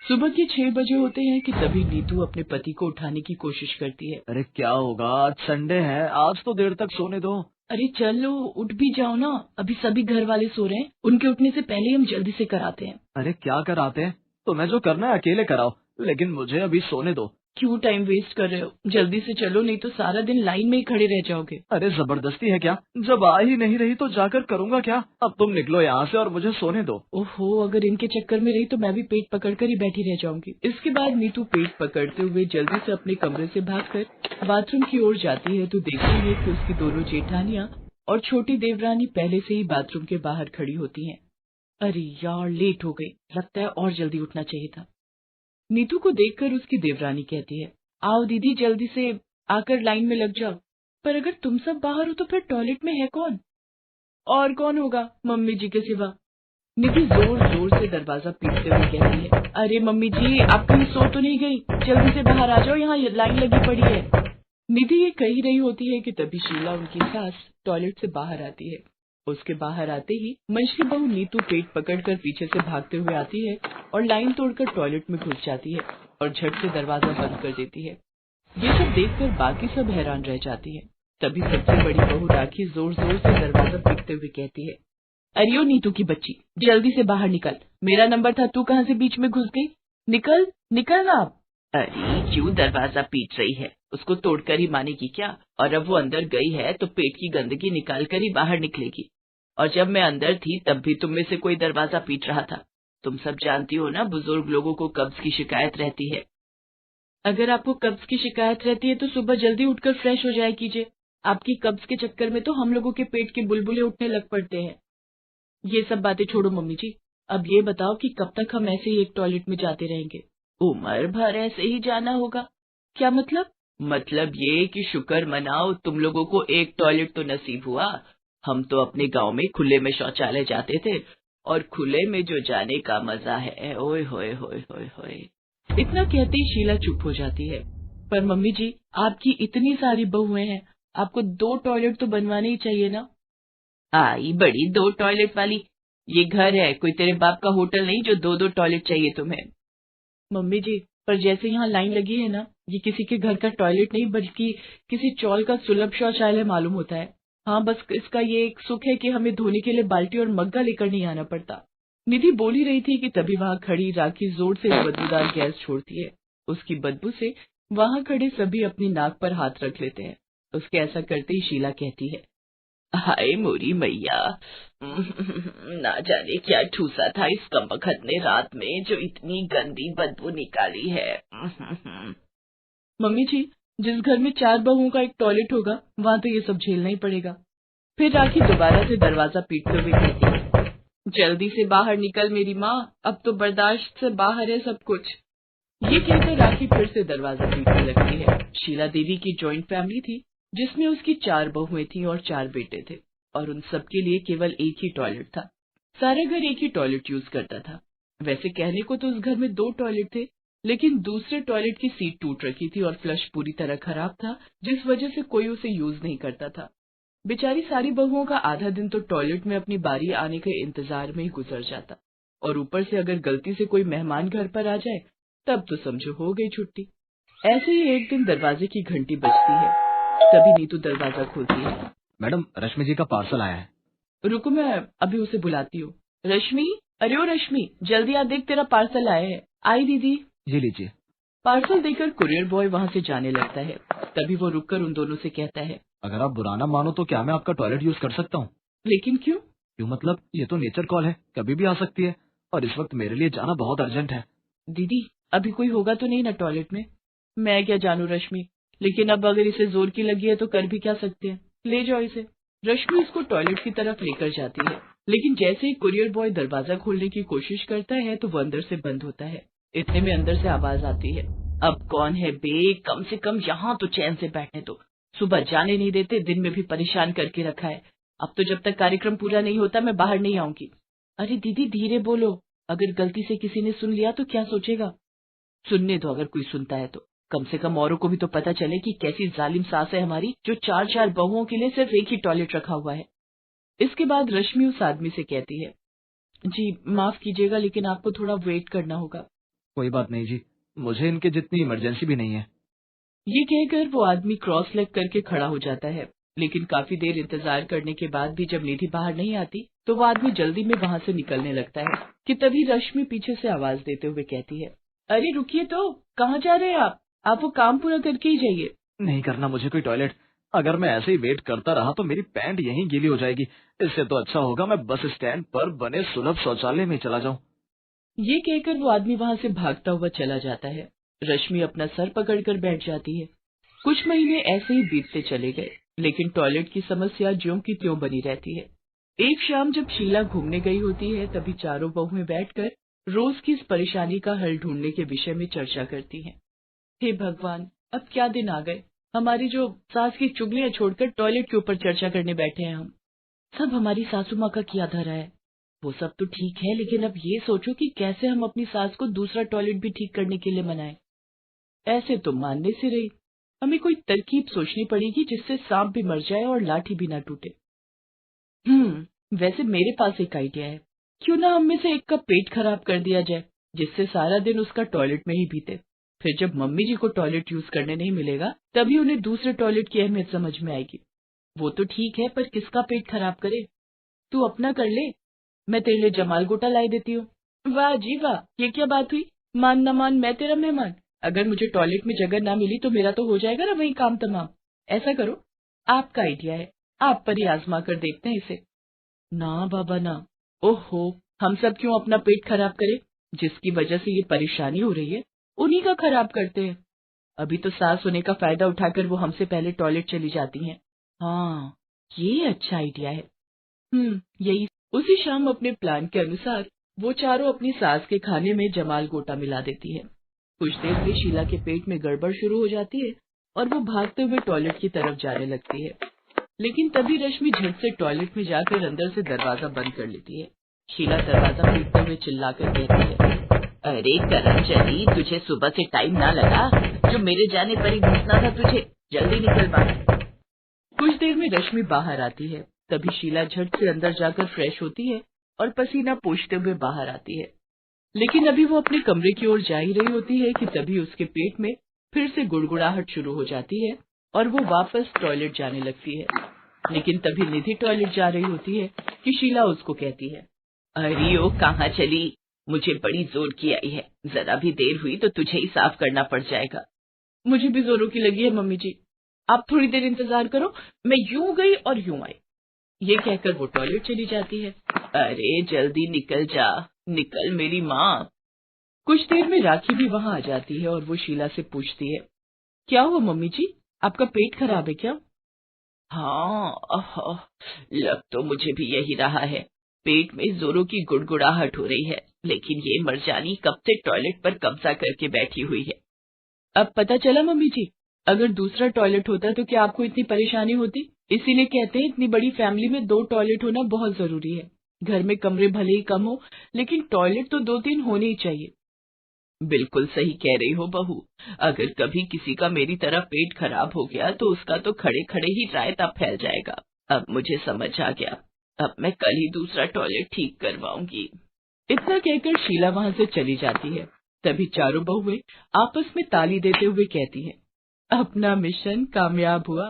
सुबह के 6 बजे होते हैं कि तभी नीतू अपने पति को उठाने की कोशिश करती है। अरे क्या होगा, आज संडे है, आज तो देर तक सोने दो। अरे चलो उठ भी जाओ ना, अभी सभी घर वाले सो रहे हैं, उनके उठने से पहले हम जल्दी से कराते हैं। अरे क्या कराते हैं, तुम्हें जो करना है अकेले कराओ, लेकिन मुझे अभी सोने दो। क्यों टाइम वेस्ट कर रहे हो, जल्दी से चलो, नहीं तो सारा दिन लाइन में ही खड़े रह जाओगे। अरे जबरदस्ती है क्या, जब आ ही नहीं रही तो जाकर करूँगा क्या। अब तुम निकलो यहाँ से और मुझे सोने दो। ओहो, अगर इनके चक्कर में रही तो मैं भी पेट पकड़कर ही बैठी रह जाऊंगी। इसके बाद नीतू पेट पकड़ते हुए जल्दी से अपने कमरे से भागकर बाथरूम की ओर जाती है तो देखती है कि उसकी दोनों जेठानियाँ और छोटी देवरानी पहले से ही बाथरूम के बाहर खड़ी होती हैं। अरे यार, लेट हो गई, लगता है और जल्दी उठना चाहिए था। नीतू को देखकर उसकी देवरानी कहती है, आओ दीदी जल्दी से आकर लाइन में लग जाओ। पर अगर तुम सब बाहर हो तो फिर टॉयलेट में है कौन? और कौन होगा मम्मी जी के सिवा? निधि जोर जोर से दरवाजा पीटते हुए कहती है, अरे मम्मी जी, आप कहीं सो तो नहीं गई? जल्दी से बाहर आ जाओ, यहाँ लाइन लगी पड़ी है। निधि ये कही रही होती है कि तभी शीला, उनकी सास, टॉयलेट से बाहर आती है। उसके बाहर आते ही मंझली बहू नीतू पेट पकड़कर पीछे से भागते हुए आती है और लाइन तोड़कर टॉयलेट में घुस जाती है और झट से दरवाजा बंद कर देती है। ये सब देखकर बाकी सब हैरान रह जाती है। तभी सबसे बड़ी बहू राखी जोर जोर से दरवाजा पीटते हुए कहती है, अरे ओ नीतू की बच्ची, जल्दी से बाहर निकल, मेरा नंबर था, तू कहाँ से बीच में घुस गई? निकल निकल ना आप। अरे क्यों दरवाजा पीट रही है, उसको तोड़कर ही मानेगी क्या? और अब वो अंदर गई है तो पेट की गंदगी निकाल कर ही बाहर निकलेगी। और जब मैं अंदर थी तब भी तुम में से कोई दरवाजा पीट रहा था। तुम सब जानती हो ना, बुजुर्ग लोगों को कब्ज की शिकायत रहती है। अगर आपको कब्ज की शिकायत रहती है तो सुबह जल्दी उठकर फ्रेश हो जाया कीजिए। आपकी कब्ज के चक्कर में तो हम लोगों के पेट के बुलबुले उठने लग पड़ते हैं। ये सब बातें छोड़ो मम्मी जी, अब ये बताओ कि कब तक हम ऐसे ही एक टॉयलेट में जाते रहेंगे? उम्र भर ऐसे ही जाना होगा। क्या मतलब? मतलब ये कि शुक्र मनाओ तुम लोगों को एक टॉयलेट तो नसीब हुआ। हम तो अपने गांव में खुले में शौचालय जाते थे, और खुले में जो जाने का मजा है, ओए होए होए होए होए। इतना कहते ही शीला चुप हो जाती है। पर मम्मी जी, आपकी इतनी सारी बहुएं हैं, आपको 2 टॉयलेट तो बनवाने ही चाहिए ना। आई बड़ी 2 टॉयलेट वाली, ये घर है, कोई तेरे बाप का होटल नहीं जो 2-2 टॉयलेट चाहिए तुम्हें। मम्मी जी, पर जैसे यहाँ लाइन लगी है ना, ये किसी के घर का टॉयलेट नहीं बल्कि किसी चौल का सुलभ शौचालय मालूम होता है। हाँ, बस इसका ये एक सुख है कि हमें धोने के लिए बाल्टी और मग्गा लेकर नहीं आना पड़ता। निधि बोल ही रही थी कि तभी वहाँ खड़ी राखी जोर से बदबूदार गैस छोड़ती है। उसकी बदबू से वहाँ खड़े सभी अपनी नाक पर हाथ रख लेते हैं। उसके ऐसा करते ही शीला कहती है, हाय मोरी मैया, ना जाने क्या ठूसा था इस कमबख्त ने रात में जो इतनी गंदी बदबू निकाली है। मम्मी जी, जिस घर में 4 बहुओं का एक टॉयलेट होगा वहाँ तो ये सब झेलना ही पड़ेगा। फिर राखी दोबारा से दरवाजा पीटते हुए कहती है, जल्दी से बाहर निकल मेरी माँ, अब तो बर्दाश्त से बाहर है सब कुछ। ये कहकर राखी फिर से दरवाजा पीटने लगती है। शीला देवी की जॉइंट फैमिली थी जिसमें उसकी 4 बहुएं थीं और 4 बेटे थे, और उन सबके लिए केवल एक ही टॉयलेट था। सारा घर एक ही टॉयलेट यूज करता था। वैसे कहने को तो उस घर में 2 टॉयलेट थे, लेकिन दूसरे टॉयलेट की सीट टूट रखी थी और फ्लश पूरी तरह खराब था, जिस वजह से कोई उसे यूज नहीं करता था। बेचारी सारी बहुओं का आधा दिन तो टॉयलेट में अपनी बारी आने के इंतजार में ही गुजर जाता, और ऊपर से अगर गलती से कोई मेहमान घर पर आ जाए तब तो समझो हो गई छुट्टी। ऐसे ही एक दिन दरवाजे की घंटी बजती है। तभी नीतू दरवाजा खोलती है। मैडम, रश्मि जी का पार्सल आया है। रुको, मैं अभी उसे बुलाती हूँ। रश्मि, अरे ओ रश्मि, जल्दी आ, देख तेरा पार्सल आया है। आई दीदी। जी लीजिए। पार्सल देकर कुरियर बॉय वहाँ से जाने लगता है। तभी वो रुककर उन दोनों से कहता है, अगर आप बुरा ना मानो तो क्या मैं आपका टॉयलेट यूज कर सकता हूँ? लेकिन क्यों? क्यों मतलब, ये तो नेचर कॉल है, कभी भी आ सकती है, और इस वक्त मेरे लिए जाना बहुत अर्जेंट है। दीदी, अभी कोई होगा तो नहीं ना टॉयलेट में? मैं क्या जानू रश्मि, लेकिन अब अगर इसे जोर की लगी है तो कर भी क्या सकते हैं। ले जाओ इसे। रश्मि इसको टॉयलेट की तरफ लेकर जाती है, लेकिन जैसे ही कुरियर बॉय दरवाजा खोलने की कोशिश करता है तो वो अंदर से बंद होता है। इतने में अंदर से आवाज आती है, अब कौन है बे, कम से कम यहाँ तो चैन से बैठने दो। सुबह जाने नहीं देते, दिन में भी परेशान करके रखा है। अब तो जब तक कार्यक्रम पूरा नहीं होता मैं बाहर नहीं आऊंगी। अरे दीदी धीरे बोलो, अगर गलती से किसी ने सुन लिया तो क्या सोचेगा? सुनने दो, अगर कोई सुनता है तो कम से कम औरों को भी तो पता चले कि कैसी जालिम सास है हमारी, जो 4-4 बहुओं के लिए सिर्फ एक ही टॉयलेट रखा हुआ है। इसके बाद रश्मि उस आदमी से कहती है, जी माफ कीजिएगा लेकिन आपको थोड़ा वेट करना होगा। कोई बात नहीं जी, मुझे इनके जितनी इमरजेंसी भी नहीं है। ये कहकर वो आदमी क्रॉस लेग करके खड़ा हो जाता है। लेकिन काफी देर इंतजार करने के बाद भी जब निधि बाहर नहीं आती तो वो आदमी जल्दी में वहाँ से निकलने लगता है कि तभी रश्मि पीछे से आवाज देते हुए कहती है, अरे रुकिए तो, कहाँ जा रहे हैं आप वो काम पूरा करके ही जाइए। नहीं करना मुझे कोई टॉयलेट। अगर मैं ऐसे ही वेट करता रहा तो मेरी पैंट यहीं गीली हो जाएगी। इससे तो अच्छा होगा मैं बस स्टैंड पर बने सुलभ शौचालय में चला जाऊं। ये कहकर वो आदमी वहाँ से भागता हुआ चला जाता है। रश्मि अपना सर पकड़कर बैठ जाती है। कुछ महीने ऐसे ही बीतते चले गए, लेकिन टॉयलेट की समस्या ज्यों की त्यों बनी रहती है। एक शाम जब शीला घूमने गई होती है तभी चारों बहुएं बैठकर रोज की इस परेशानी का हल ढूंढने के विषय में चर्चा करती हैं। हे भगवान, अब क्या दिन आ गए, हमारी जो सास की चुगलियां छोड़कर टॉयलेट के ऊपर चर्चा करने बैठे हैं हम। सब हमारी सासू माँ का किया धरा है। वो सब तो ठीक है, लेकिन अब ये सोचो कि कैसे हम अपनी सास को दूसरा टॉयलेट भी ठीक करने के लिए मनाएं। ऐसे तो मानने से रही, हमें कोई तरकीब सोचनी पड़ेगी जिससे सांप भी मर जाए और लाठी भी ना टूटे। वैसे मेरे पास एक आइडिया है। क्यों ना हम में से एक का पेट खराब कर दिया जाए, जिससे सारा दिन उसका टॉयलेट में ही बीते। फिर जब मम्मी जी को टॉयलेट यूज करने नहीं मिलेगा तभी उन्हें दूसरे टॉयलेट की अहमियत समझ में आएगी। वो तो ठीक है, पर किसका पेट खराब करे? तू अपना कर ले, मैं तेरे लिए जमाल गोटा लाई देती हूँ। वाह जी वाह, ये क्या बात हुई? मान न मान मैं तेरा मेहमान। अगर मुझे टॉयलेट में जगह ना मिली तो मेरा तो हो जाएगा ना वही काम तमाम। ऐसा करो, आपका आइडिया है, आप पर ही आजमा कर देखते हैं इसे। ना बाबा ना, ओहो, हम सब क्यों अपना पेट खराब करें? जिसकी वजह से ये परेशानी हो रही है उन्हीं का खराब करते हैं। अभी तो सास होने का फायदा उठाकर वो हमसे पहले टॉयलेट चली जाती हैं। हाँ, ये अच्छा आइडिया है। यही। उसी शाम अपने प्लान के अनुसार वो चारों अपनी सास के खाने में जमाल गोटा मिला देती है। कुछ देर में शीला के पेट में गड़बड़ शुरू हो जाती है और वो भागते हुए टॉयलेट की तरफ जाने लगती है। लेकिन तभी रश्मि झट से टॉयलेट में जाकर अंदर से दरवाजा बंद कर लेती है। शीला दरवाजा पीटते हुए चिल्लाकर कहती है, अरे करमचली, तुझे सुबह से टाइम ना लगा? जो मेरे जाने पर ही घुसना था तुझे, जल्दी निकल बाहर। कुछ देर में रश्मि बाहर आती है। तभी शीला झट से अंदर जाकर फ्रेश होती है और पसीना पोंछते हुए बाहर आती है। लेकिन अभी वो अपने कमरे की ओर जा ही रही होती है कि तभी उसके पेट में फिर से गुड़गुड़ाहट शुरू हो जाती है और वो वापस टॉयलेट जाने लगती है। लेकिन तभी निधि टॉयलेट जा रही होती है कि शीला उसको कहती है, अरे ओ कहाँ चली? मुझे बड़ी जोर की आई है, जरा भी देर हुई तो तुझे ही साफ करना पड़ जाएगा। मुझे भी जोरों की लगी है मम्मी जी, आप थोड़ी देर इंतजार करो, मैं यूं गई और यूं आई। ये कहकर वो टॉयलेट चली जाती है। अरे जल्दी निकल जा, निकल मेरी माँ। कुछ देर में राखी भी वहाँ आ जाती है और वो शीला से पूछती है, क्या हुआ मम्मी जी, आपका पेट खराब है क्या? हाँ, लग तो मुझे भी यही रहा है। पेट में जोरों की गुड़गुड़ाहट हो रही है, लेकिन ये मर्जानी कब से टॉयलेट पर कब्जा करके बैठी हुई है। अब पता चला मम्मी जी, अगर दूसरा टॉयलेट होता तो क्या आपको इतनी परेशानी होती? इसीलिए कहते हैं इतनी बड़ी फैमिली में 2 टॉयलेट होना बहुत जरूरी है। घर में कमरे भले ही कम हो, लेकिन टॉयलेट तो 2-3 होने ही चाहिए। बिल्कुल सही कह रही हो बहू, अगर कभी किसी का मेरी तरह पेट खराब हो गया तो उसका तो खड़े खड़े ही रायता फैल जाएगा। अब मुझे समझ आ गया, अब मैं कल ही दूसरा टॉयलेट ठीक करवाऊंगी। इतना कहकर शीला वहाँ से चली जाती है। तभी चारों बहुएं आपस में ताली देते हुए कहती हैं, अपना मिशन कामयाब हुआ।